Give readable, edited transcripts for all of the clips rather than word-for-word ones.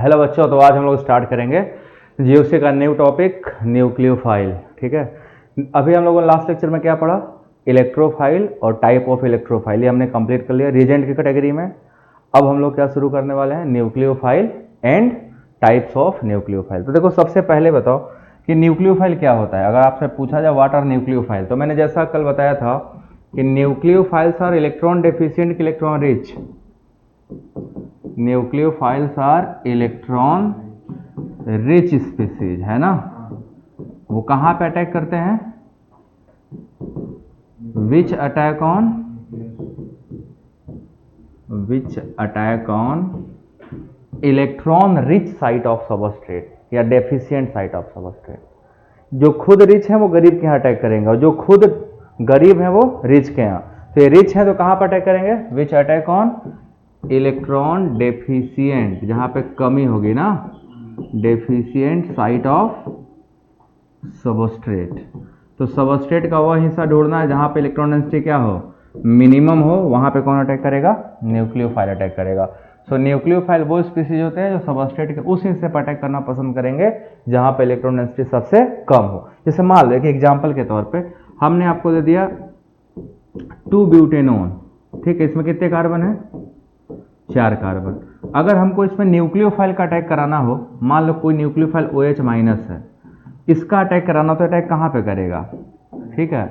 Hello बच्चों, तो आज हम लोग स्टार्ट करेंगे जीओसी का न्यू टॉपिक न्यूक्लियोफाइल। ठीक है, अभी हम लोगों ने लास्ट लेक्चर में क्या पढ़ा? इलेक्ट्रोफाइल और टाइप ऑफ इलेक्ट्रोफाइल, ये हमने कंप्लीट कर लिया रीजेंट की कैटेगरी में। अब हम लोग क्या शुरू करने वाले हैं? Nucleophile and types of nucleophile. तो देखो, सबसे पहले बताओ कि न्यूक्लियोफाइल क्या होता है। अगर आपसे पूछा जाए व्हाट आर न्यूक्लियोफाइल, तो मैंने जैसा कल बताया था कि nucleophiles are electron deficient electron rich. Nucleophiles are electron rich species, है ना। वो कहां पे अटैक करते हैं? Which attack on electron rich site of substrate या डेफिशिएंट साइट ऑफ सबस्ट्रेट। जो खुद रिच है वो गरीब के यहाँ अटैक करेंगे, और जो खुद गरीब है वो रिच के यहाँ। तो ये रिच है तो कहां पर अटैक करेंगे? विच अटैक ऑन इलेक्ट्रॉन डेफिशिएंट, जहां पे कमी होगी ना, डेफिशिएंट साइट ऑफ सबस्ट्रेट। तो सबस्ट्रेट का वह हिस्सा ढूंढना है जहां पे इलेक्ट्रॉन डेंसिटी क्या हो, मिनिमम हो। वहां पे कौन अटैक करेगा? न्यूक्लियोफाइल अटैक करेगा। सो न्यूक्लियोफाइल वो स्पीसीज होते हैं जो सबस्ट्रेट के उस हिस्से पर अटैक करना पसंद करेंगे जहां पे इलेक्ट्रॉन डेंसिटी सबसे कम हो। जैसे मान लो कि एग्जांपल के तौर पे हमने आपको दे दिया 2 ब्यूटेनोन। ठीक है, इसमें कितने कार्बन है? 4 कार्बन। अगर हमको इसमें न्यूक्लियोफाइल का अटैक कराना हो, मान लो कोई न्यूक्लियोफाइल OH माइनस है, इसका अटैक कराना, तो अटैक कहां पे करेगा? ठीक है,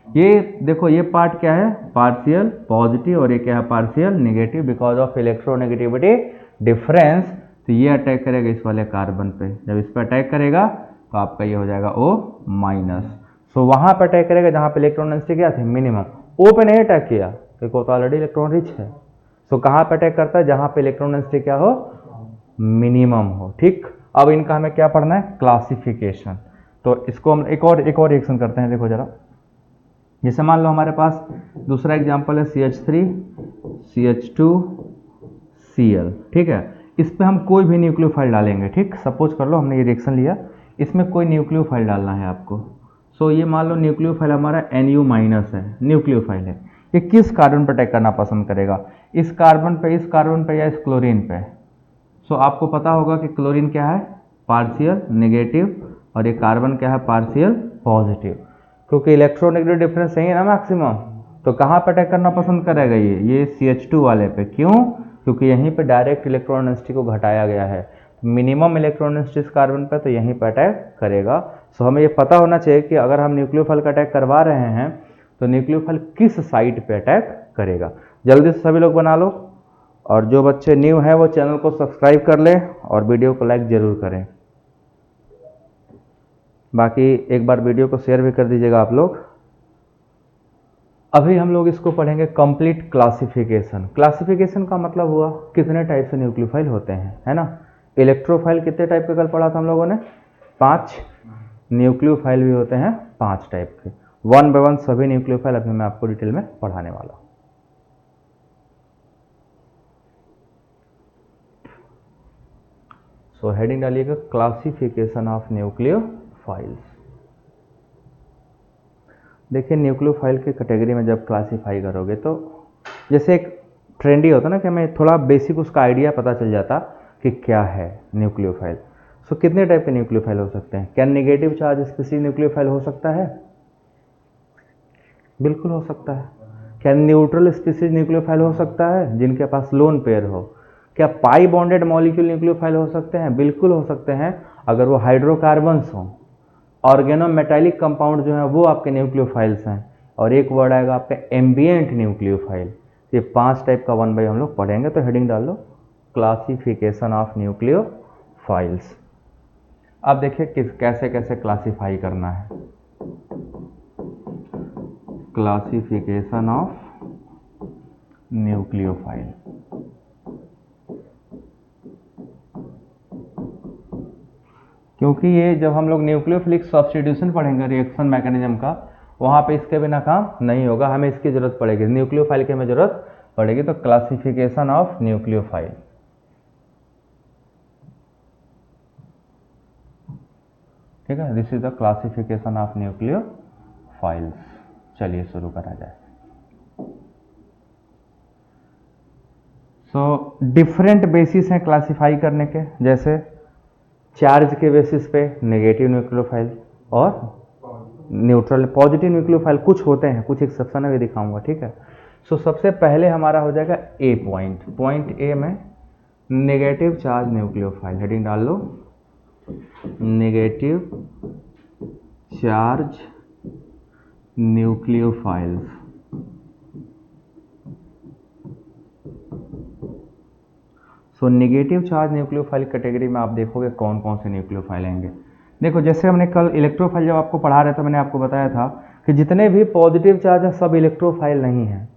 ये देखो, ये पार्ट क्या है? पार्शियल पॉजिटिव, और ये क्या है? Partial negative, because of electronegativity difference. तो ये अटैक करेगा इस वाले कार्बन पे। जब इस पर अटैक करेगा तो आपका ये हो जाएगा O माइनस। सो वहां पर अटैक करेगा जहां पे इलेक्ट्रॉन डेंसिटी क्या थी? मिनिमम। O पे नहीं अटैक किया क्योंकि वो तो ऑलरेडी इलेक्ट्रॉन रिच है। सो कहां पे अटैक करता है? जहां पे इलेक्ट्रॉन डेंसिटी क्या हो? मिनिमम हो। ठीक, अब इनका हमें क्या पढ़ना है? क्लासिफिकेशन। तो इसको हम एक और रिएक्शन करते हैं। देखो जरा, जैसे मान लो हमारे पास दूसरा एग्जांपल है CH3 CH2 Cl। ठीक है, इस पे हम कोई भी न्यूक्लियोफाइल डालेंगे। ठीक, सपोज कर लो हमने ये रिएक्शन लिया, इसमें कोई न्यूक्लियोफाइल डालना है आपको। सो ये मान लो न्यूक्लियोफाइल हमारा Nu माइनस है, न्यूक्लियोफाइल है। ये किस कार्बन पर अटैक करना पसंद करेगा? इस कार्बन पे, इस कार्बन पे, या इस क्लोरीन पे? सो आपको पता होगा कि क्लोरीन क्या है? पार्शियल नेगेटिव, और ये कार्बन क्या है? Partial positive. क्योंकि इलेक्ट्रोनेगेटिव डिफरेंस सही है ना मैक्सिमम, तो कहाँ पर अटैक करना पसंद करेगा? ये CH2 वाले पे। क्यों? क्योंकि यहीं पे डायरेक्ट इलेक्ट्रॉन डेंसिटी को घटाया गया है, मिनिमम इलेक्ट्रॉन डेंसिटी इस कार्बन पर, तो यहीं पर अटैक करेगा। सो हमें ये पता होना चाहिए कि अगर हम न्यूक्लियोफाइल का अटैक करवा रहे हैं तो न्यूक्लियोफाइल किस साइट पे अटैक करेगा। जल्दी से सभी लोग बना लो, और जो बच्चे न्यू हैं वो चैनल को सब्सक्राइब कर लें और वीडियो को लाइक जरूर करें। बाकी एक बार वीडियो को शेयर भी कर दीजिएगा आप लोग। अभी हम लोग इसको पढ़ेंगे कंप्लीट क्लासिफिकेशन। क्लासिफिकेशन का मतलब हुआ कितने टाइप से न्यूक्लियोफाइल होते हैं, है ना। इलेक्ट्रोफाइल कितने टाइप के कल पढ़ा था हम लोगों ने? 5। न्यूक्लियोफाइल भी होते हैं 5 टाइप के। 1 बाय 1 सभी न्यूक्लियोफाइल अभी मैं आपको डिटेल में पढ़ाने वाला हूँ। सो हेडिंग डालिएगा क्लासिफिकेशन ऑफ न्यूक्लियोफाइल्स। देखिए, न्यूक्लियोफाइल की कैटेगरी में जब क्लासीफाई करोगे तो जैसे एक ट्रेंडी होता ना कि हमें थोड़ा बेसिक उसका आइडिया पता चल जाता कि क्या है न्यूक्लियोफाइल। सो कितने टाइप के न्यूक्लियोफाइल हो सकते हैं? क्या नेगेटिव चार्ज स्पीसीज न्यूक्लियोफाइल हो सकता है? बिल्कुल हो सकता है। क्या न्यूट्रल स्पीसीज न्यूक्लियोफाइल हो सकता है जिनके पास लोन पेयर हो? क्या पाई बॉन्डेड मॉलिक्यूल न्यूक्लियोफाइल हो सकते हैं? बिल्कुल हो सकते हैं, अगर वो हाइड्रोकार्बन्स हों। ऑर्गेनोमेटालिक कंपाउंड जो है वो आपके न्यूक्लियोफाइल्स हैं। और एक वर्ड आएगा आपका एम्बिएंट न्यूक्लियोफाइल। ये 5 टाइप का 1 बाय हम लोग पढ़ेंगे। तो हेडिंग डाल लो क्लासिफिकेशन ऑफ न्यूक्लियोफाइल्स। अब देखिए कैसे कैसे क्लासीफाई करना है। Classification of nucleophile. क्योंकि ये जब हम लोग न्यूक्लियोफिलिक सब्स्टिट्यूशन पढ़ेंगे रिएक्शन मैकेनिज्म का, वहां पे इसके बिना काम नहीं होगा, हमें इसकी जरूरत पड़ेगी, न्यूक्लियोफाइल की हमें जरूरत पड़ेगी। तो क्लासिफिकेशन ऑफ न्यूक्लियोफाइल। ठीक है, this is the classification of nucleophiles. चलिए शुरू करा जाए। सो डिफरेंट बेसिस हैं क्लासिफाई करने के, जैसे चार्ज के बेसिस पे नेगेटिव न्यूक्लियोफाइल और न्यूट्रल पॉजिटिव न्यूक्लियोफाइल कुछ होते हैं, कुछ एक्सेप्शन भी दिखाऊंगा, ठीक है। सो सबसे पहले हमारा हो जाएगा ए पॉइंट ए में नेगेटिव चार्ज न्यूक्लियोफाइल, हेडिंग डाल लो negative charge nucleophiles. So negative charge nucleophile category में आप देखोगे कौन कौन से न्यूक्लियोफाइल आएंगे। देखो जैसे हमने कल इलेक्ट्रोफाइल जब आपको पढ़ा रहे थे, मैंने आपको बताया था कि जितने भी पॉजिटिव चार्ज हैं सब इलेक्ट्रोफाइल नहीं है,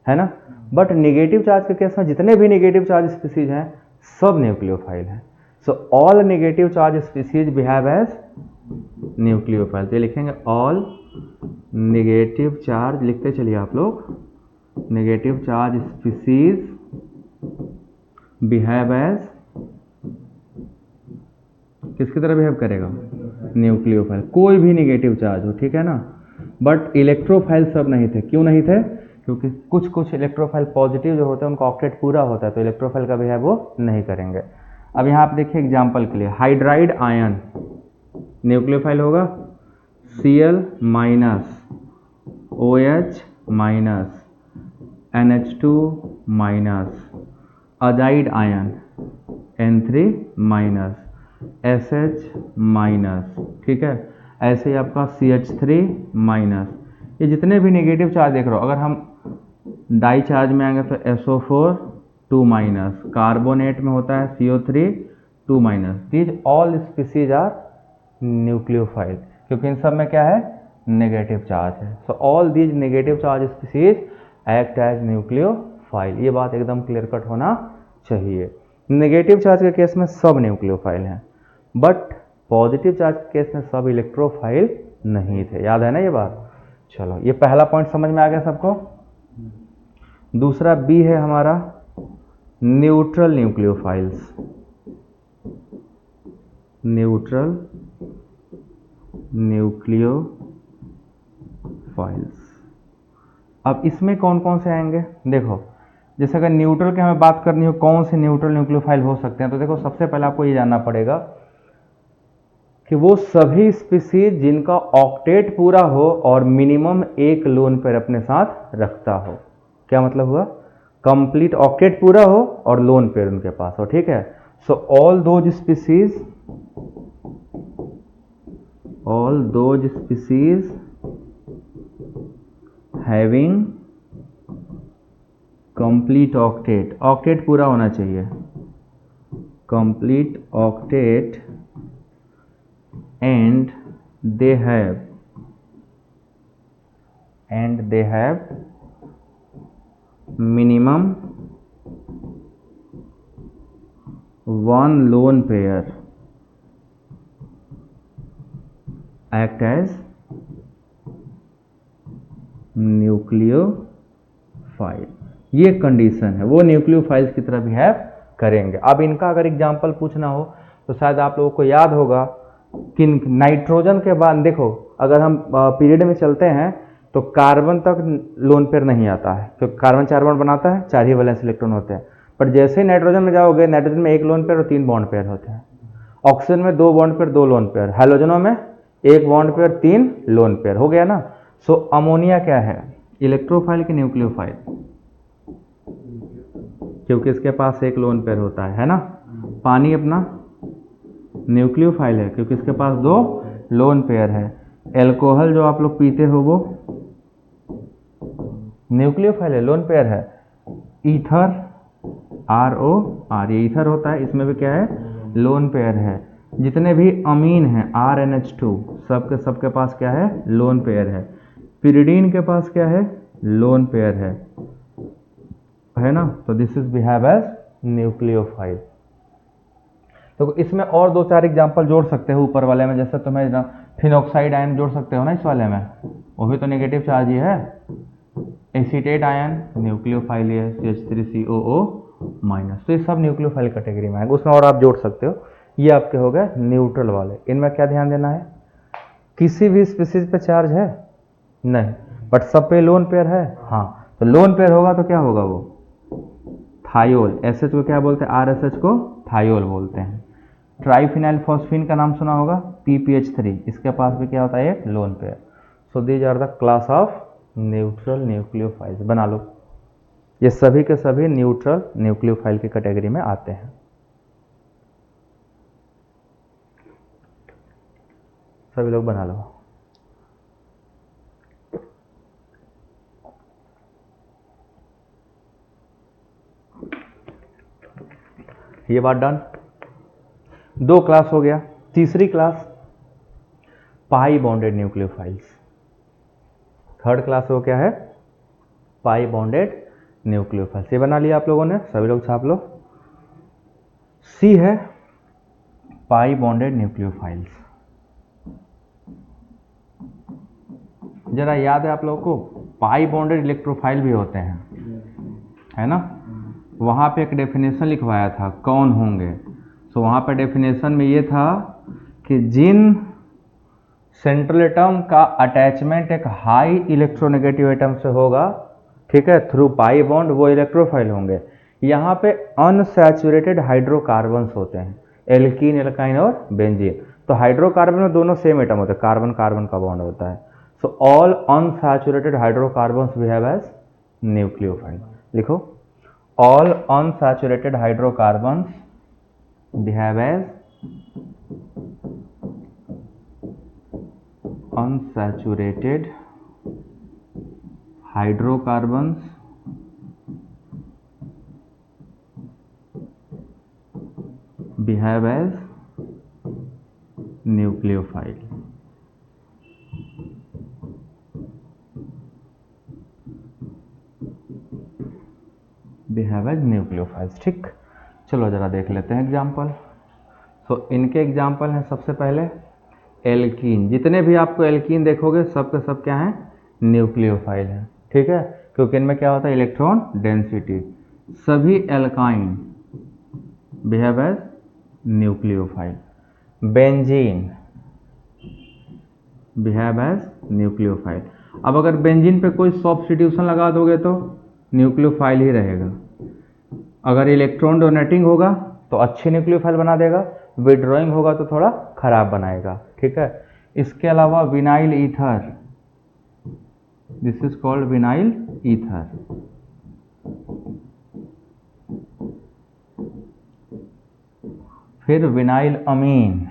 है ना। बट नेगेटिव चार्ज के केस में जितने भी नेगेटिव चार्ज स्पीसीज हैं सब न्यूक्लियोफाइल हैं। So all negative charge species behave as nucleophile. तो ये लिखेंगे ऑल नेगेटिव चार्ज, लिखते चलिए आप लोग, negative charge species behave as, किसकी तरह बिहेव करेगा, न्यूक्लियोफाइल। कोई भी नेगेटिव चार्ज हो, ठीक है ना। बट इलेक्ट्रोफाइल सब नहीं थे, क्यों नहीं थे, क्योंकि कुछ कुछ इलेक्ट्रोफाइल पॉजिटिव जो होते हैं उनका ऑक्टेट पूरा होता है, तो इलेक्ट्रोफाइल का बिहेव वो नहीं करेंगे। अब यहाँ आप देखिए एग्जाम्पल के लिए हाइड्राइड आयन न्यूक्लियोफाइल होगा, Cl minus OH minus NH2 minus, azide ion N3 minus SH minus, ठीक है। ऐसे ही आपका CH3 माइनस। ये जितने भी नेगेटिव चार्ज देख रहे हो, अगर हम डाई चार्ज में आएंगे तो SO4 2 माइनस, कार्बोनेट में होता है CO3 2 minus. These all species are nucleophile, क्योंकि इन सब में क्या है, नेगेटिव चार्ज है। So all these negative charge species act as nucleophile. ये बात एकदम क्लियर कट होना चाहिए। नेगेटिव चार्ज के केस में सब न्यूक्लियोफाइल हैं, बट पॉजिटिव चार्ज के केस में सब इलेक्ट्रोफाइल नहीं थे। याद है ना ये बात। चलो ये पहला पॉइंट समझ में आ गया सबको। दूसरा बी है हमारा न्यूट्रल न्यूक्लियोफाइल्स। Neutral nucleophiles. अब इसमें कौन कौन से आएंगे, देखो जैसे अगर न्यूट्रल की हमें बात करनी हो कौन से न्यूट्रल न्यूक्लियोफाइल हो सकते हैं, तो देखो सबसे पहले आपको ये जानना पड़ेगा कि वो सभी स्पीसीज जिनका ऑक्टेट पूरा हो और मिनिमम एक लोन पेयर अपने साथ रखता हो। क्या मतलब हुआ, कंप्लीट ऑक्टेट पूरा हो और लोन पेयर उनके पास हो, ठीक है। So all those species having complete octet, octet पूरा होना चाहिए, complete octet, and they have minimum one lone pair act as nucleophile. ये कंडीशन है, वो न्यूक्लियोफाइल्स की तरह बिहेव करेंगे। अब इनका अगर एग्जाम्पल पूछना हो तो शायद आप लोगों को याद होगा कि नाइट्रोजन के बाद देखो अगर हम पीरियड में चलते हैं तो कार्बन तक लोन पेयर नहीं आता है, क्योंकि कार्बन 4 बॉन्ड बनाता है, 4 ही वैलेंस इलेक्ट्रॉन होते हैं। पर जैसे ही नाइट्रोजन में जाओगे, नाइट्रोजन में 1 लोन पेयर और 3 बॉन्ड पेयर होते हैं। ऑक्सीजन में 2 बॉन्ड पेयर 2 लोन पेयर, हैलोजनों में 1 बॉन्ड पेयर 3 लोन पेयर, हो गया ना। सो अमोनिया क्या है, इलेक्ट्रोफाइल की न्यूक्लियोफाइल, क्योंकि इसके पास 1 लोन पेयर होता है ना। पानी अपना न्यूक्लियोफाइल है क्योंकि इसके पास 2 लोन पेयर है। एल्कोहल जो आप लोग पीते हो वो न्यूक्लियोफाइल है, लोन पेयर है। ईथर ROR, ये ईथर होता है, इसमें भी क्या है, लोन पेयर है। जितने भी अमीन हैं RNH2 सबके पास क्या है, लोन पेयर है। पिरिडीन के पास क्या है, लोन पेयर है ना। तो this is behave as nucleophile. तो इसमें और 2-4 एग्जाम्पल जोड़ सकते हो ऊपर वाले में, जैसे तुम्हें फिनॉक्साइड आयन जोड़ सकते हो ना इस वाले में, वो भी तो नेगेटिव चार्ज ही है। एसीटेट आयन न्यूक्लियोफाइल है, CH3COO माइनस। तो ये सब न्यूक्लियोफाइल कैटेगरी में आएगा, उसमें और आप जोड़ सकते हो। ये आपके हो गए न्यूट्रल वाले। इनमें क्या ध्यान देना है, किसी भी स्पीसीज पे चार्ज है नहीं, बट सब पे लोन पेयर है, हाँ। तो लोन पेयर होगा तो क्या होगा, वो थायोल, एसएच को क्या बोलते हैं, आरएसएच को थायोल बोलते हैं। ट्राइफिनाइल फॉस्फीन का नाम सुना होगा, PPH3, इसके पास भी क्या होता है, एक lone pair. So these are the class of neutral nucleophiles. बना लो, ये सभी के सभी न्यूट्रल न्यूक्लियोफाइल की कैटेगरी में आते हैं। सभी लोग बना लो। ये बात डन। 2 क्लास हो गया। तीसरी क्लास पाई बॉन्डेड न्यूक्लियोफाइल्स। थर्ड क्लास वो क्या है, पाई बॉन्डेड न्यूक्लियोफाइल्स। ये बना लिया आप लोगों ने, सभी लोग छाप लो। सी है पाई बॉन्डेड न्यूक्लियोफाइल्स। जरा याद है आप लोगों को, पाई बॉन्डेड इलेक्ट्रोफाइल भी होते हैं, है ना। वहाँ पे एक डेफिनेशन लिखवाया था कौन होंगे। सो वहाँ पे डेफिनेशन में ये था कि जिन सेंट्रल एटम का अटैचमेंट एक हाई इलेक्ट्रोनेगेटिव एटम से होगा, ठीक है, थ्रू पाई बॉन्ड, वो इलेक्ट्रोफाइल होंगे। यहाँ पे अनसैचुरेटेड हाइड्रोकार्बन्स होते हैं, एल्कीन, एल्काइन और बेंजीन। तो हाइड्रोकार्बन में दोनों सेम एटम होते हैं, कार्बन कार्बन का बॉन्ड होता है। So all unsaturated hydrocarbons behave as nucleophile. लिखो, all unsaturated hydrocarbons behave as unsaturated hydrocarbons behave as nucleophile। behave as nucleophiles। ठीक, चलो जरा देख लेते हैं एग्जाम्पल। तो इनके एग्जाम्पल हैं, सबसे पहले एल्कीन। जितने भी आपको एल्कीन देखोगे सब के सब क्या हैं, न्यूक्लियोफाइल हैं, ठीक है, क्योंकि इनमें क्या होता है, इलेक्ट्रॉन डेंसिटी। सभी alkyne behave as nucleophile. Benzene behave as nucleophile. अब अगर बेंजीन पे कोई सब्स्टिट्यूशन लगा दोगे तो न्यूक्लियोफाइल ही रहेगा। अगर इलेक्ट्रॉन डोनेटिंग होगा तो अच्छी न्यूक्लियोफाइल बना देगा, विड्रॉइंग होगा तो थोड़ा खराब बनाएगा, ठीक है। इसके अलावा vinyl ether, this is called vinyl ether. फिर vinyl amine,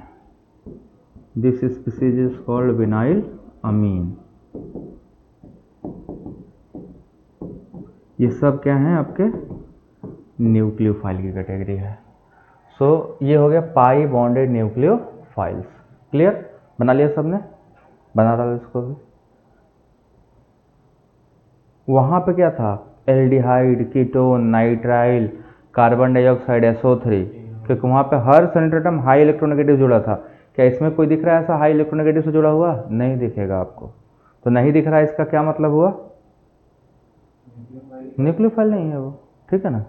this species is called vinyl amine. ये सब क्या हैं, आपके न्यूक्लियोफाइल की कैटेगरी है। सो ये हो गया पाई बॉन्डेड न्यूक्लियोफाइल्स। क्लियर, बना लिया सबने, बना डालो इसको भी। वहाँ पे क्या था, aldehyde, ketone, nitrile, carbon dioxide, SO3, क्योंकि वहाँ पे हर सेंट्रल एटम हाई इलेक्ट्रोनेगेटिव जुड़ा था। क्या इसमें कोई दिख रहा है ऐसा हाई इलेक्ट्रोनेगेटिव से जुड़ा हुआ, नहीं दिखेगा आपको। तो नहीं दिख रहा है, इसका क्या मतलब हुआ, न्यूक्लियोफाइल नहीं है वो, ठीक है ना।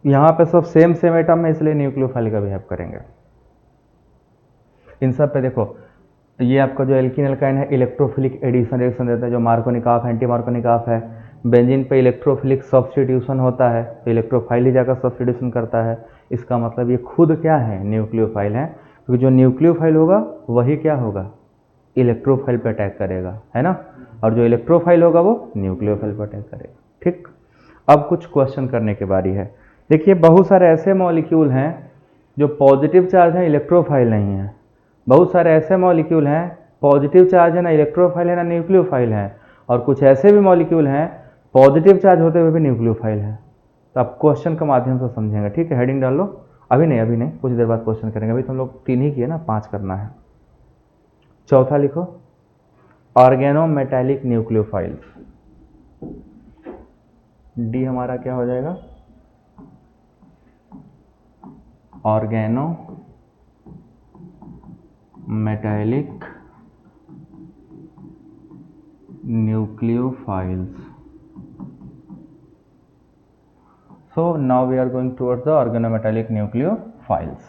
यहाँ पे सब सेम सेम एटम है, इसलिए न्यूक्लियोफाइल का बिहेव करेंगे। इन सब पे देखो, ये आपका जो एल्कीन एल्काइन है इलेक्ट्रोफिलिक एडिशन रिएक्शन देता है, जो मार्कोनिक ऑफ एंटी मार्कोनिक ऑफ है। बेंजीन पे इलेक्ट्रोफिलिक सब्स्टिट्यूशन होता है, तो इलेक्ट्रोफाइल ही जाकर सब्स्टिट्यूशन करता है। इसका मतलब ये खुद क्या है, न्यूक्लियोफाइल है, क्योंकि जो न्यूक्लियोफाइल होगा वही क्या होगा, इलेक्ट्रोफाइल पे अटैक करेगा, है ना, और जो इलेक्ट्रोफाइल होगा वो न्यूक्लियोफाइल पे अटैक करेगा। ठीक, अब कुछ क्वेश्चन करने की बारी है। देखिए, बहुत सारे ऐसे मॉलिक्यूल हैं जो पॉजिटिव चार्ज है, इलेक्ट्रोफाइल नहीं है। बहुत सारे ऐसे मॉलिक्यूल हैं पॉजिटिव चार्ज है, ना इलेक्ट्रोफाइल है ना न्यूक्लियोफाइल है। और कुछ ऐसे भी मॉलिक्यूल हैं पॉजिटिव चार्ज होते हुए भी न्यूक्लियोफाइल है। तो आप क्वेश्चन के माध्यम से समझेंगे, ठीक है। हेडिंग डाल लो, अभी नहीं, कुछ देर बाद क्वेश्चन करेंगे। अभी तो हम लोग 3 ही किए ना, 5 करना है। चौथा लिखो, ऑर्गेनोमेटेलिक न्यूक्लियोफाइल्स। डी हमारा क्या हो जाएगा, organometallic nucleophiles. So now we are going towards the organometallic nucleophiles।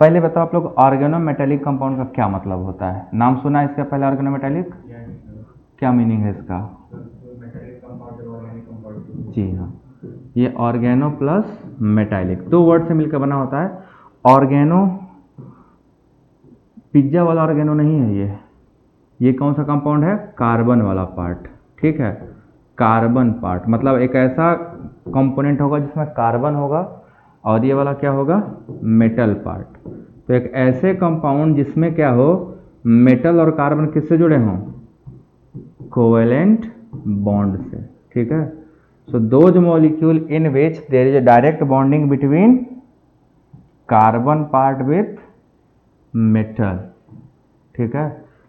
पहले बताओ आप लोग, ऑर्गेनोमेटेलिक कंपाउंड का क्या मतलब होता है, नाम सुना है इसका पहले, ऑर्गेनोमेटेलिक क्या मीनिंग है इसका? जी हाँ, ये ऑर्गेनो प्लस मेटालिक, दो वर्ड से मिलकर बना होता है। ऑर्गेनो पिज्जा वाला ऑर्गेनो नहीं है ये कौन सा कंपाउंड है? कार्बन वाला पार्ट, ठीक है, कार्बन पार्ट, मतलब एक ऐसा कंपोनेंट होगा जिसमें कार्बन होगा और ये वाला क्या होगा? Metal part. तो एक ऐसे कंपाउंड जिसमें क्या हो, मेटल और कार्बन किससे जुड़े हों? कोवेलेंट बॉन्ड से, ठीक है। So those molecule in which there is a direct bonding between carbon part with metal, ठीक है।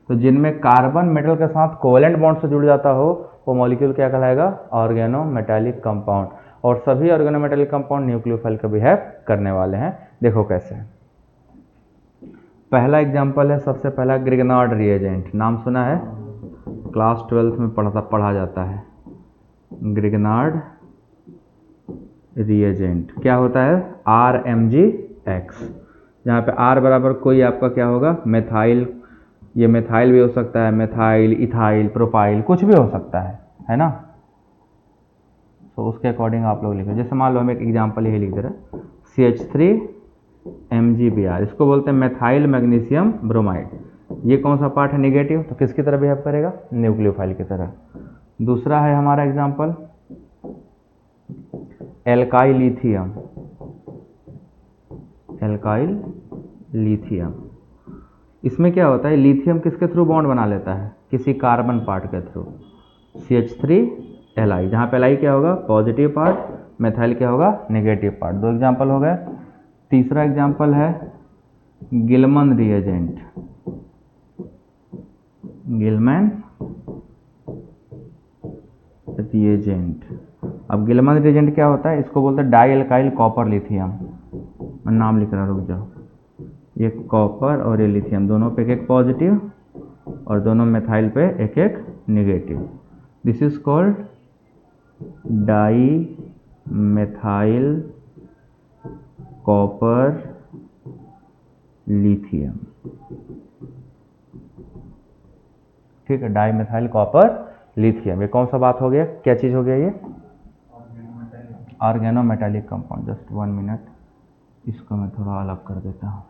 तो जिनमें कार्बन मेटल के साथ कोवेलेंट बॉन्ड से जुड़ जाता हो वो मॉलिक्यूल क्या कहलाएगा? Organometallic compound. और सभी ऑर्गेनो मेटालिक कंपाउंड न्यूक्लियोफाइल का बिहेव करने वाले हैं। देखो कैसे। पहला एग्जांपल है, सबसे पहला ग्रिग्नार्ड रिएजेंट, नाम सुना है? क्लास 12 में पढ़ा जाता है। ग्रिग्नार्ड रिएजेंट क्या होता है? RMgX, जहाँ पे R बराबर कोई आपका क्या होगा? मेथाइल, ये मेथाइल भी हो सकता है, मेथाइल, इथाइल, प्रोपाइल, कुछ भी हो सकता है ना। तो उसके अकॉर्डिंग आप लोग लिखो। जैसे मान लो हम एक एग्जांपल यही लिख दे रहे हैं, CH3MgBr, इसको बोलते हैं मेथाइल मैग्नीशियम ब्रोमाइड। ये कौन सा पार्ट है? निगेटिव, तो किसकी तरह बिहेव करेगा? न्यूक्लियोफाइल की तरह। दूसरा है हमारा example alkyl lithium, alkyl lithium. इसमें क्या होता है? लिथियम किसके थ्रू बॉन्ड बना लेता है? किसी कार्बन पार्ट के थ्रू, CH3Li, जहाँ पे Li क्या होगा? पॉजिटिव पार्ट, मेथाइल क्या होगा? Negative part. दो एग्जांपल हो गए। तीसरा एग्जांपल है गिलमन रिएजेंट, गिलमैन रिएजेंट। अब गिलमन रिएजेंट क्या होता है? इसको बोलते हैं डाई एल्काइल कॉपर लिथियम। मैं नाम लिख रहा, रुक जाओ। ये कॉपर और ये लिथियम दोनों पे एक एक पॉजिटिव और दोनों मेथाइल पे एक एक negative. This is called dimethyl copper lithium, ठीक है, डाई मेथाइल कॉपर लिथियम। ये कौन सा बात हो गया? क्या चीज हो गया? ये organometallic compound. Just 1 minute, इसको मैं थोड़ा अलग कर देता हूँ,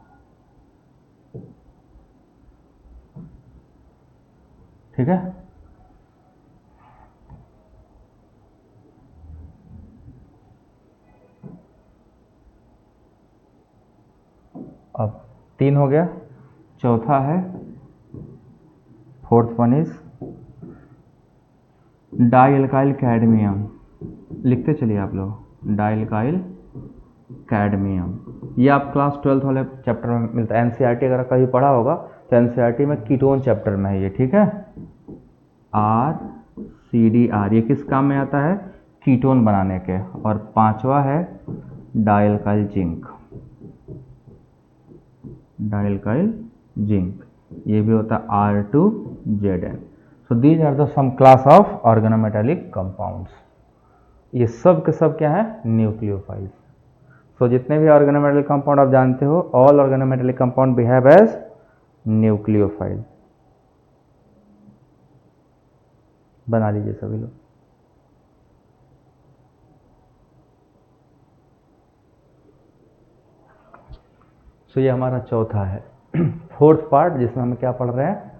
ठीक है। अब 3 हो गया, चौथा है, fourth one is dialkyl cadmium. लिखते चलिए आप लोग, डाई एल्काइल कैडमियम। ये आप क्लास 12 वाले चैप्टर में मिलता है। NCERT अगर कभी पढ़ा होगा तो NCERT में कीटोन चैप्टर में है ये, ठीक है। RCDR, ये किस काम में आता है? कीटोन बनाने के। और पांचवा है dialkyl zinc, dialkyl zinc, ये भी होता है R2ZN। So these are the some class of organometallic compounds. ये सब के सब क्या है? न्यूक्लियोफाइल्स। सो जितने भी ऑर्गेनोमेटालिक कंपाउंड आप जानते हो, all organometallic compound behave as nucleophile. बना लीजिए सभी लोग। सो ये हमारा चौथा है, फोर्थ पार्ट, जिसमें हम क्या पढ़ रहे हैं?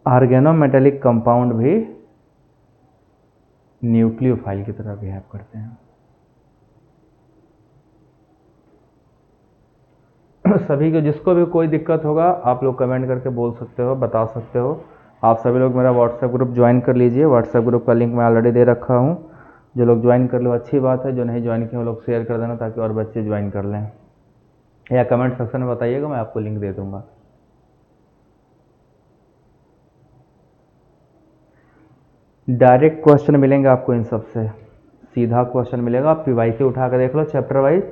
ऑर्गेनोमेटालिक कंपाउंड भी न्यूक्लियोफाइल की तरह बिहेव करते हैं। सभी को, जिसको भी कोई दिक्कत होगा आप लोग कमेंट करके बोल सकते हो, बता सकते हो। आप सभी लोग मेरा व्हाट्सएप ग्रुप ज्वाइन कर लीजिए। व्हाट्सएप ग्रुप का लिंक मैं ऑलरेडी दे रखा हूँ। जो लोग ज्वाइन कर लो अच्छी बात है, जो नहीं ज्वाइन किए वो लोग शेयर कर देना ताकि और बच्चे ज्वाइन कर लें, या कमेंट सेक्शन में बताइएगा, मैं आपको लिंक दे दूंगा। डायरेक्ट क्वेश्चन मिलेंगे आपको इन सबसे, सीधा क्वेश्चन मिलेगा। आप PYQ उठा कर देख लो चैप्टर वाइज।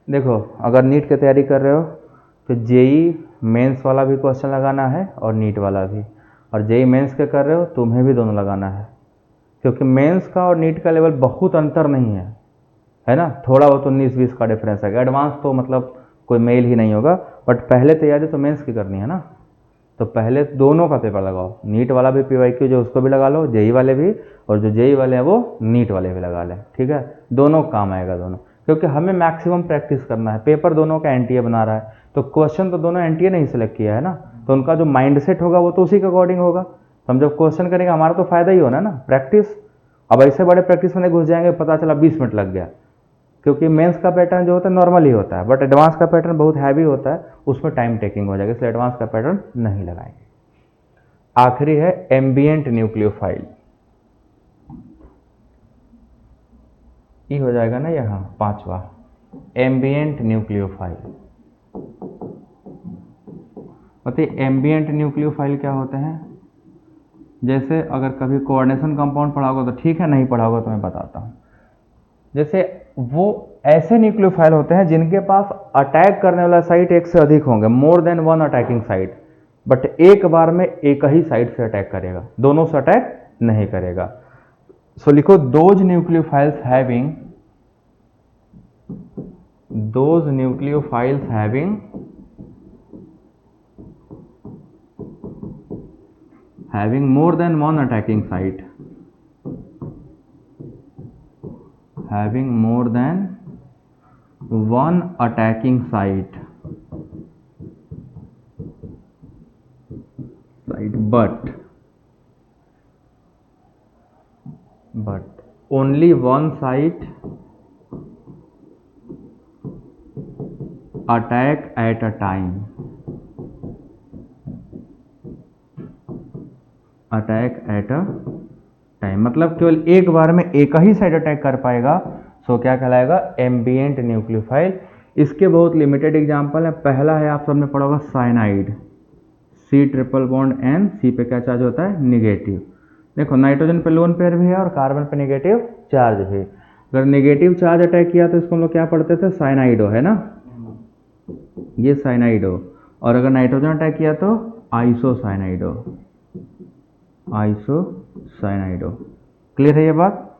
देखो, अगर नीट की तैयारी कर रहे हो तो JEE मेंस वाला भी क्वेश्चन लगाना है और नीट वाला भी। और JEE मेंस के कर रहे हो तुम्हें भी दोनों लगाना है, क्योंकि मेंस का और नीट का लेवल बहुत अंतर नहीं है ना। थोड़ा बहुत 19-20 का डिफरेंस है। एडवांस तो मतलब कोई मेल ही नहीं होगा, बट पहले तैयारी तो मेंस की करनी है ना। तो पहले दोनों का पेपर लगाओ, नीट वाला भी PYQ जो उसको भी लगा लो, जेई वाले भी, और जो जेई वाले हैं वो नीट वाले भी लगा लें, ठीक है। दोनों काम आएगा दोनों, क्योंकि हमें मैक्सिमम प्रैक्टिस करना है। पेपर दोनों का एनटीए बना रहा है, तो क्वेश्चन तो दोनों एनटीए नहीं सिलेक्ट किया है ना, तो उनका जो माइंड सेट होगा वो तो उसी के अकॉर्डिंग होगा। तो हम जब क्वेश्चन करेंगे हमारा तो फायदा ही होना ना, प्रैक्टिस। अब ऐसे बड़े प्रैक्टिस में घुस जाएंगे, पता चला 20 मिनट लग गया, क्योंकि मेंस का पैटर्न जो होता है नॉर्मल ही होता है, बट एडवांस का पैटर्न बहुत हैवी होता है, उसमें टाइम टेकिंग हो जाएगा, इसलिए एडवांस का पैटर्न नहीं लगाएंगे। आखिरी है एम्बिएंट न्यूक्लियोफाइल, ये हो जाएगा ना यहाँ पांचवा, एम्बिएंट न्यूक्लियोफाइल। बताइए एम्बिएंट न्यूक्लियोफाइल क्या होते हैं। जैसे अगर कभी कोऑर्डिनेशन कंपाउंड पढ़ा होगा तो ठीक है, नहीं पढ़ा होगा तो मैं बताता हूँ। जैसे वो ऐसे न्यूक्लियोफाइल होते हैं जिनके पास अटैक करने वाला साइट एक से अधिक होंगे, more than one attacking site, but एक बार में एक ही साइट से अटैक करेगा, दोनों से अटैक नहीं करेगा। सो लिखो those nucleophiles having, those nucleophiles having more than one attacking site, having more than one attacking site, but only one site attack at a time, attack at a time, मतलब केवल एक बार में एक ही साइड अटैक कर पाएगा, सो क्या कहलाएगा, ambient nucleophile. इसके बहुत लिमिटेड एग्जांपल है। पहला है आप सबने पढ़ा होगा cyanide, C triple bond N, C पे क्या चार्ज होता है, निगेटिव। देखो नाइट्रोजन पे लोन पेयर भी है और कार्बन पे निगेटिव चार्ज भी। अगर निगेटिव चार्ज अटैक किया तो इसको हम लोग क्या पढ़ते थे, साइनाइडो, है ना, ये साइनाइडो। और अगर नाइट्रोजन अटैक किया तो आइसोसाइनाइडो, आइसोसाइनाइडो। क्लियर है ये बात।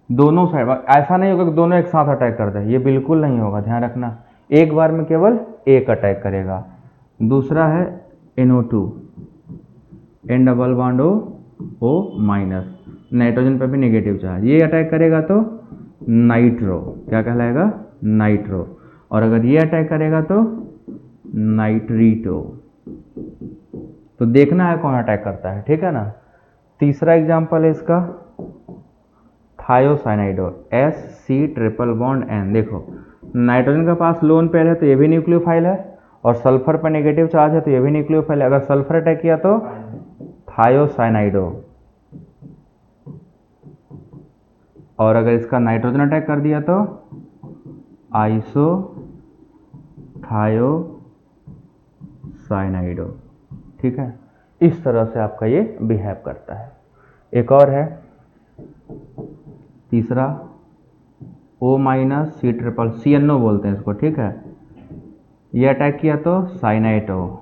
दोनों साइड, ऐसा नहीं होगा कि दोनों एक साथ अटैक कर दे, ये बिल्कुल नहीं होगा, ध्यान रखना, एक बार में केवल एक अटैक करेगा। दूसरा है NO2, N double bond O minus, nitrogen पे भी नेगेटिव चार्ज, ये अटैक करेगा तो नाइट्रो, क्या कहलाएगा, नाइट्रो। और अगर ये अटैक करेगा तो नाइट्रीटो। तो देखना है कौन अटैक करता है, ठीक है ना। तीसरा एग्जांपल है इसका थायोसाइनाइडो, SC ट्रिपल बॉन्ड N। देखो नाइट्रोजन के पास लोन पेयर है तो ये भी न्यूक्लियोफाइल है, और सल्फर पर नेगेटिव चार्ज है तो ये भी न्यूक्लियोफाइल है। अगर सल्फर अटैक किया तो थायोसाइनाइडो, और अगर इसका नाइट्रोजन अटैक कर दिया तो आइसोथायोसाइनाइडो, ठीक है। इस तरह से आपका ये बिहेव करता है। एक और है तीसरा, O minus C triple, CNO बोलते हैं इसको, ठीक है। ये अटैक किया तो साइनाइटो,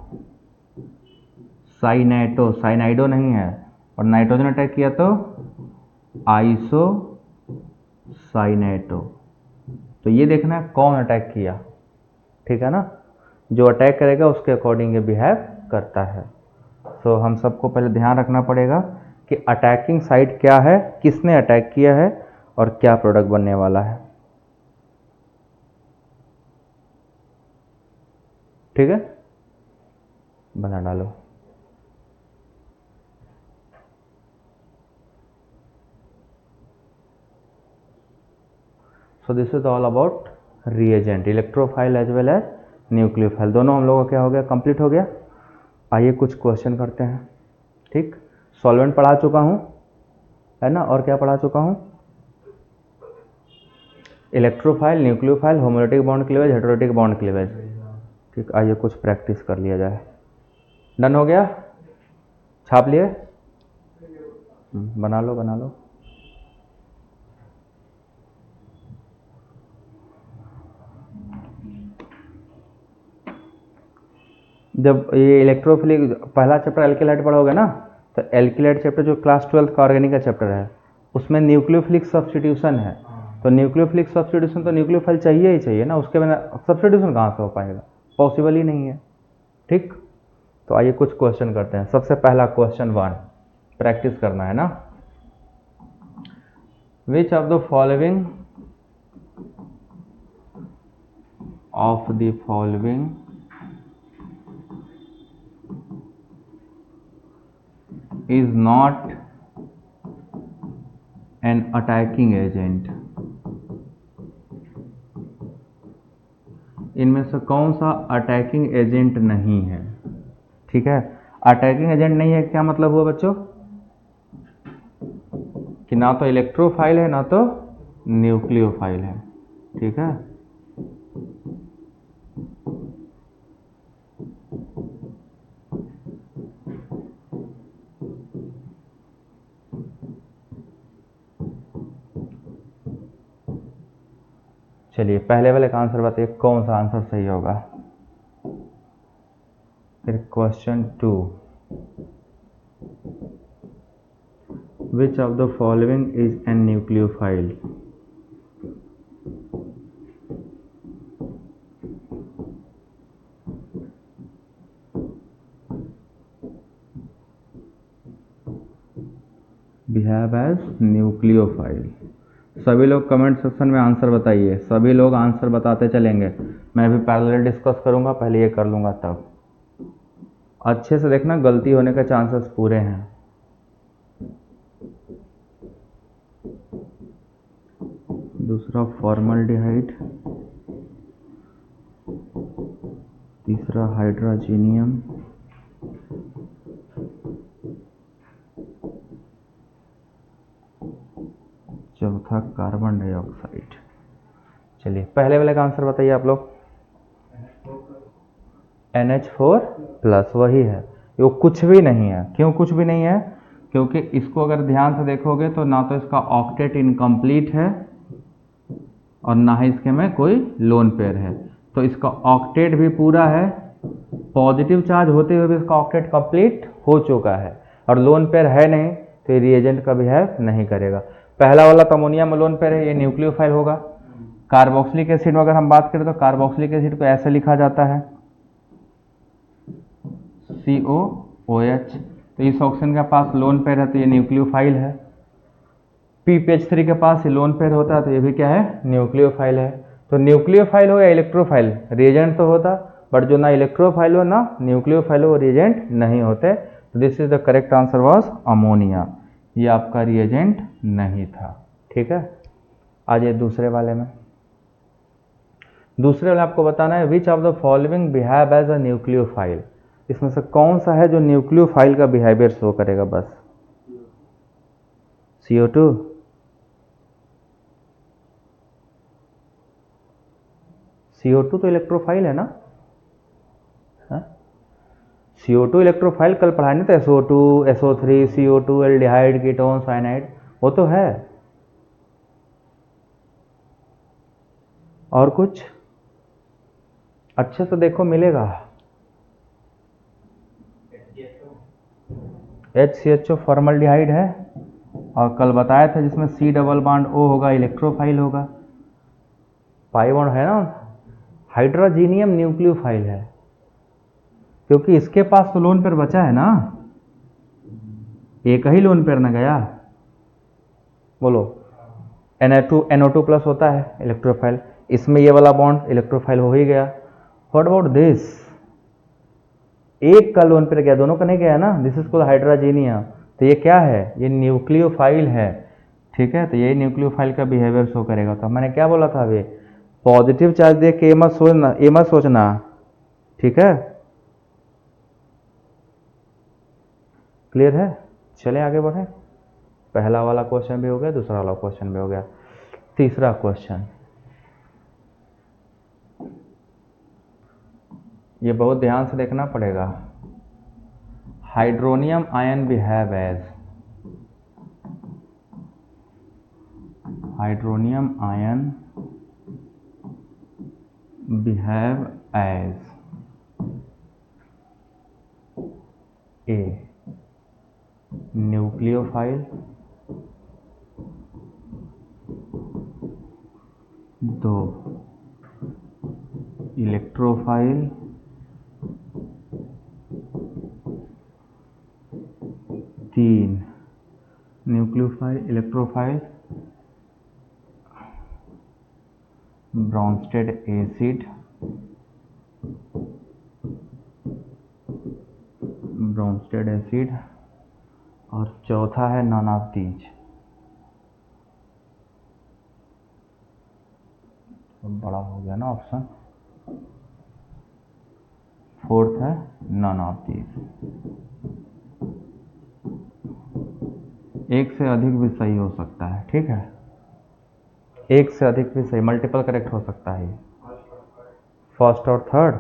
साइनाइडो नहीं है। और नाइट्रोजन अटैक किया तो आइसोसाइनाइटो। तो ये देखना है कौन अटैक किया, ठीक है ना। जो अटैक करेगा उसके अकॉर्डिंग ये बिहेव करता है। तो हम सबको पहले ध्यान रखना पड़ेगा कि अटैकिंग साइट क्या है, किसने अटैक किया है, और क्या प्रोडक्ट बनने वाला है, ठीक है। बना डालो। So this is all about reagent, electrophile as well as nucleophile, दोनों हम लोगों का क्या हो गया, कंप्लीट हो गया। आइए कुछ क्वेश्चन करते हैं, ठीक। सॉल्वेंट पढ़ा चुका हूँ, है ना, और क्या पढ़ा चुका हूँ, electrophile, nucleophile, homolytic bond cleavage, heterolytic bond cleavage, ठीक। आइए कुछ प्रैक्टिस कर लिया जाए। डन हो गया, छाप लिए, बना लो बना लो। जब ये इलेक्ट्रोफिलिक पहला चैप्टर एल्किलाइट पढ़ोगे ना, तो एल्किलाइट चैप्टर जो क्लास 12 का ऑर्गेनिक का चैप्टर है, उसमें न्यूक्लियोफिलिक सब्स्टिट्यूशन है। तो न्यूक्लियोफिलिक सब्स्टिट्यूशन तो न्यूक्लियोफाइल चाहिए ही चाहिए ना, उसके बिना सब्स्टिट्यूशन कहाँ से हो पाएगा, पॉसिबल ही नहीं है, ठीक। तो आइए कुछ क्वेश्चन करते हैं। सबसे पहला क्वेश्चन 1 प्रैक्टिस करना है ना। विच of the following is not an attacking agent. इनमें से कौन सा अटैकिंग एजेंट नहीं है? ठीक है, अटैकिंग एजेंट नहीं है क्या मतलब हुआ बच्चों कि ना तो इलेक्ट्रोफाइल है ना तो न्यूक्लियोफाइल है। ठीक है, चलिए पहले वाले का आंसर बताइए, कौन सा आंसर सही होगा। फिर question 2, which of the following is an nucleophile. Behave as nucleophile. सभी लोग कमेंट सेक्शन में आंसर बताइए, सभी लोग आंसर बताते चलेंगे। मैं भी पैरेलल डिस्कस करूंगा, पहले ये कर लूंगा तब। अच्छे से देखना, गलती होने के चांसेस पूरे हैं। दूसरा फॉर्मल्डिहाइड, तीसरा हाइड्रोजीनियम, चौथा कार्बन डाइऑक्साइड। चलिए पहले वाले का आंसर बताइए आप लोग। NH4+ वही है, वो कुछ भी नहीं है। क्यों कुछ भी नहीं है? क्योंकि इसको अगर ध्यान से देखोगे तो ना तो इसका ऑक्टेट इनकम्प्लीट है और ना ही इसके में कोई लोन पेयर है। तो इसका ऑक्टेट भी पूरा है, पॉजिटिव चार्ज होते हुए भी इसका ऑक्टेट कंप्लीट हो चुका है, और लोन पेयर है नहीं तो ये रिएजेंट का बिहेव नहीं करेगा। पहला वाला तो अमोनिया में लोन पेयर है, ये न्यूक्लियोफाइल होगा। कार्बोक्सिलिक एसिड में अगर हम बात करें तो कार्बोक्सिलिक एसिड को ऐसे लिखा जाता है COOH। तो इस ऑक्सीजन के पास लोन पेयर है तो ये न्यूक्लियोफाइल है। PPH3 के पास ये लोन पेयर होता है तो ये भी क्या है? न्यूक्लियोफाइल है। तो न्यूक्लियोफाइल हो या इलेक्ट्रोफाइल, रिएजेंट तो होता, बट जो ना इलेक्ट्रोफाइल हो ना न्यूक्लियोफाइल हो, रिएजेंट नहीं होते। तो this is the correct answer was ammonia, ये आपका रिएजेंट नहीं था। ठीक है, आज ये दूसरे वाले में, दूसरे वाले आपको बताना है which of the following behave as a nucleophile. इसमें से कौन सा है जो न्यूक्लियोफाइल का बिहेवियर शो करेगा? बस CO2। CO2 तो इलेक्ट्रोफाइल है ना? CO2 इलेक्ट्रोफाइल, कल पढ़ाए नहीं तो SO2, SO3, CO2, aldehyde, ketone, cyanide, वो तो है। और कुछ अच्छे से देखो मिलेगा। HCHO फॉर्मल्डिहाइड है, और कल बताया था जिसमें C डबल बॉन्ड O होगा, इलेक्ट्रोफाइल होगा। पाई बॉन्ड है ना, हाइड्रोजीनियम न्यूक्लियोफाइल है, क्योंकि इसके पास तो लोन पेयर बचा है ना, एक ही लोन पेयर ना गया। बोलो, NO2+ होता है इलेक्ट्रोफाइल, इसमें ये वाला बॉन्ड इलेक्ट्रोफाइल हो ही गया। व्हाट अबाउट दिस, एक का लोन पेयर गया, दोनों का नहीं गया ना, दिस इज कॉल्ड हाइड्रोजीनियम। तो ये क्या है? ये न्यूक्लियोफाइल है। ठीक है, तो ये न्यूक्लियोफाइल का बिहेवियर शो करेगा। तो मैंने क्या बोला था अभी, पॉजिटिव चार्ज देख के ये मत सोचना। ठीक है, क्लियर है? चले आगे बढ़े। पहला वाला क्वेश्चन भी हो गया, दूसरा वाला क्वेश्चन भी हो गया। तीसरा क्वेश्चन, ये बहुत ध्यान से देखना पड़ेगा। Hydronium ion behave as, hydronium ion behave as A nucleophile, 2 electrophile, 3 nucleophile electrophile Bronsted acid और चौथा है नन ऑफ दीज। बड़ा हो गया ना ऑप्शन। फोर्थ है नन ऑफ दीज। एक से अधिक भी सही हो सकता है, ठीक है, एक से अधिक भी सही, मल्टीपल करेक्ट हो सकता है। फर्स्ट और थर्ड,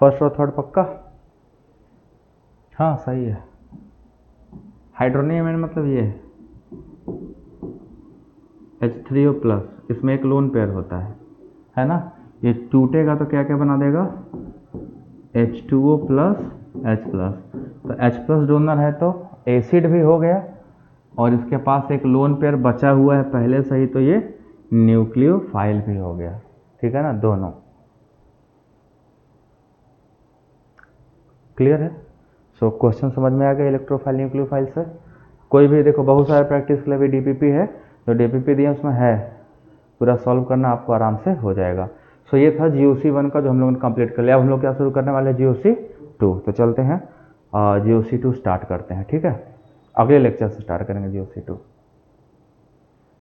फर्स्ट और थर्ड पक्का? हाँ सही है। हाइड्रोनियम मतलब ये H3O प्लस, इसमें एक लोन पेयर होता है ना, ये टूटेगा तो क्या क्या बना देगा, H2O प्लस H प्लस। तो H प्लस डोनर है तो एसिड भी हो गया और इसके पास एक लोन पेयर बचा हुआ है पहले से ही, तो ये न्यूक्लियोफाइल भी हो गया, ठीक है ना, दोनों। क्लियर है? सो क्वेश्चन समझ में आ गया इलेक्ट्रोफाइल न्यूक्लियोफाइल से। कोई भी देखो, बहुत सारे प्रैक्टिस के लिए भी डीपीपी है, जो डीपीपी दिया उसमें है, पूरा सॉल्व करना आपको आराम से हो जाएगा। सो ये था GOC1 का जो हम लोगों ने कंप्लीट कर लिया। अब हम लोग क्या शुरू करने वाले हैं, GOC2। तो चलते हैं GOC2 स्टार्ट करते हैं, ठीक है, अगले लेक्चर से स्टार्ट करेंगे GOC2।